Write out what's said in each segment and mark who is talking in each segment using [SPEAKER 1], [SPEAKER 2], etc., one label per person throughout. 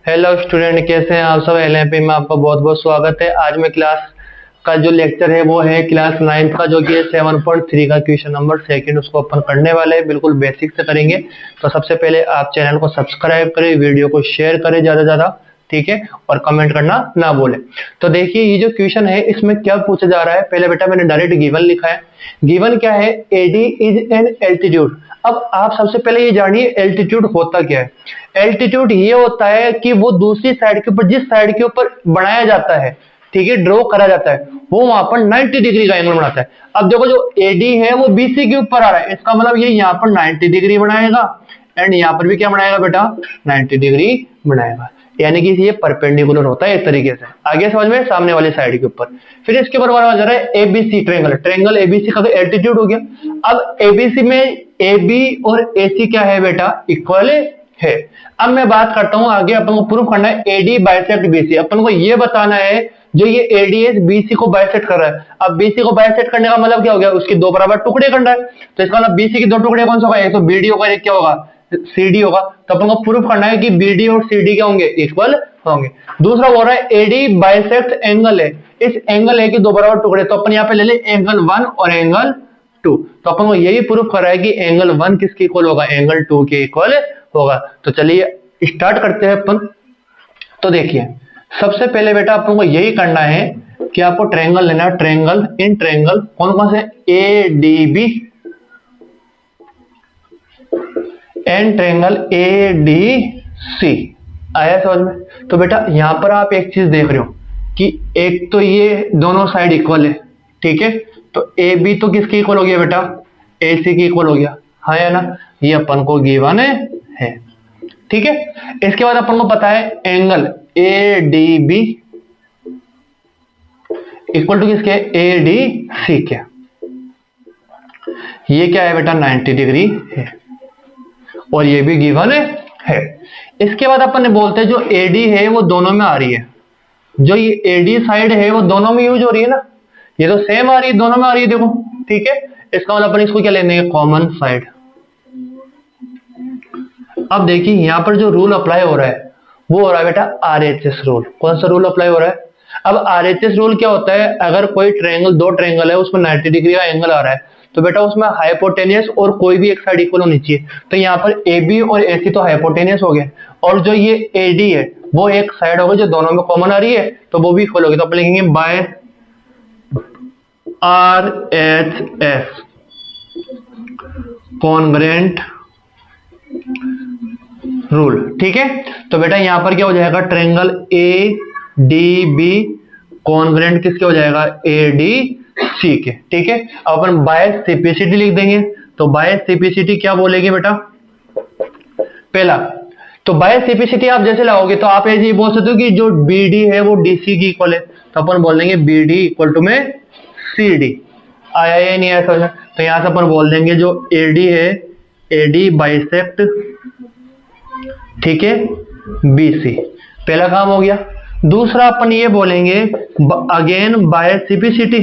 [SPEAKER 1] Hello student, कैसे हैं आप सब। एलएमपी में आपका बहुत बहुत स्वागत है। आज में क्लास का जो लेक्चर है वो है क्लास 9th का, जो कि है 7.3 का क्वेश्चन नंबर सेकंड। उसको अपन करने वाले हैं, बिल्कुल बेसिक से करेंगे। तो सबसे पहले आप चैनल को सब्सक्राइब करें, वीडियो को शेयर करें ज्यादा से ज्यादा, ठीक है, और कमेंट करना ना भूलें। तो देखिए ये जो क्वेश्चन है इसमें क्या पूछा जा रहा है। पहले बेटा मैंने डायरेक्ट गिवन लिखा है। गिवन क्या है, एडी इज एन एल्टीट्यूड। अब आप सबसे पहले ये जानिए एल्टीट्यूड होता क्या है। एल्टीट्यूड ये होता है कि वो दूसरी साइड के ऊपर, जिस साइड के ऊपर बनाया जाता है, ठीक है, ड्रॉ करा जाता है, वो वहां पर 90 डिग्री का एंगल बनाता है। अब देखो जो एडी है वो बीसी के ऊपर आ रहा है, इसका मतलब ये यहाँ पर 90 डिग्री बनाएगा एंड यहाँ पर भी क्या बनाएगा बेटा, 90 डिग्री बनाएगा। यानी कि ये परपेंडिकुलर होता है एक तरीके से। आगे समझ में, सामने वाली साइड के ऊपर। फिर इसके ऊपर आ जा रहा है एबीसी ट्रायंगल। ट्रायंगल एबीसी का एल्टीट्यूड हो गया। अब एबीसी में एबी और एसी क्या है बेटा, इक्वल है। अब मैं बात करता हूं आगे, अपन को प्रूफ करना है एडी बाइसेक्ट बीसी। अपन को ये बताना है जो ये एडीएस बीसी को बाइसेक्ट कर रहा है। अब बीसी को बाइसेक्ट करने का मतलब क्या हो गया, उसके दो बराबर टुकड़े करना है। तो इसका मतलब बीसी के दो टुकड़े कौन सा होगा, एक तो बीडी होगा, एक क्या होगा, सीडी होगा। तो अपन को प्रूफ करना है कि बीडी और सीडी क्या होंगे, इक्वल होंगे। दूसरा बोल रहा है एडी बाइसेक्ट एंगल है। इस एंगल है कि दो बराबर टुकड़े, तो अपन यहाँ पे ले ले एंगल 1 और एंगल 2। तो अपन को यही प्रूफ कर रहा है कि एंगल 1 किसके इक्वल होगा, एंगल 2 के इक्वल होगा। तो चलिए स्टार्ट करते हैं अपन। तो देखिए सबसे पहले बेटा अपन को यही करना है कि आपको ट्रायंगल लेना है। ट्रायंगल, इन ट्रायंगल कौन कौन से, A D B and triangle A D C. आया समझ में। तो बेटा यहां पर आप एक चीज देख रहे हो कि एक तो ये दोनों साइड इक्वल है, ठीक है। तो ए बी तो किसके इक्वल हो गया बेटा, ए सी के इक्वल हो गया, हाँ या ना। ये अपन को गिवन है, ठीक है। इसके बाद अपन को पता है angle A D B equal to किसके, ए डी सी के। ये क्या है बेटा, 90 डिग्री है और ये भी गिवन है। इसके बाद अपन ने बोलते हैं जो एडी है वो दोनों में आ रही है। जो ये एडी साइड है वो दोनों में यूज हो रही है ना, ये तो सेम आ रही है, दोनों में आ रही है, देखो, ठीक है। इसका मतलब अपन इसको क्या लेने, कॉमन साइड। अब देखिए यहां पर जो रूल अप्लाई हो रहा है वो हो रहा है बेटा आरएचएस रूल। कौन सा रूल अप्लाई हो रहा है। अब आरएचएस रूल क्या होता है, अगर कोई ट्रायंगल, दो ट्रायंगल है, उसमें 90 डिग्री का एंगल आ रहा है, तो बेटा उसमें हाइपोटेनियस और कोई भी एक साइड इक्वल होनी चाहिए। तो यहाँ पर AB और AC तो हाइपोटेनियस हो गए, और जो ये AD है वो एक साइड होगी जो दोनों में कॉमन आ रही है, तो वो भी इक्वल होगी। तो अपन लिखेंगे बाय RHS कॉन्ग्रुएंट रूल, ठीक है। तो बेटा यहां पर क्या हो जाएगा, ट्रायंगल ADB कॉन्ग्रुएंट किसके हो जाएगा, ADC के, ठीक है। अब अपन बाय सिम्प्लिसिटी लिख देंगे। तो बाय सिम्प्लिसिटी क्या बोलेंगे बेटा, पहला तो बाय सिम्प्लिसिटी आप जैसे लगाओगे तो आप ऐसे ही बोल सकते हो कि जो BD है वो DC की इक्वल है, तो अपन बोल देंगे BD इक्वल टू में CD। आया या नहीं आया समझ। तो यहां से अपन बोल देंगे जो AD है, AD बाइसेक्ट, ठीक है, BC। पहला काम हो गया। दूसरा अपन ये बोलेंगे अगेन बाय सिम्प्लिसिटी।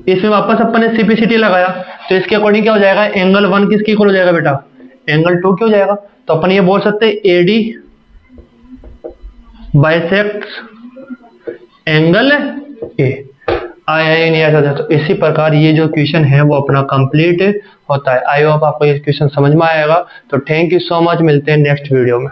[SPEAKER 1] इसमें वापस अपन ने सिम्प्लिसिटी लगाया, तो इसके अकॉर्डिंग क्या हो जाएगा, एंगल 1 किसके इक्वल हो जाएगा बेटा, एंगल 2 क्या हो जाएगा। तो अपन ये बोल सकते हैं AD बाइसेक्ट्स एंगल A। आया नहीं आया। तो इसी प्रकार ये जो क्वेश्चन है वो अपना कंप्लीट होता है। आई होप आपको ये क्वेश्चन समझ में आएगा। तो थैंक यू सो मच, मिलते हैं नेक्स्ट वीडियो में।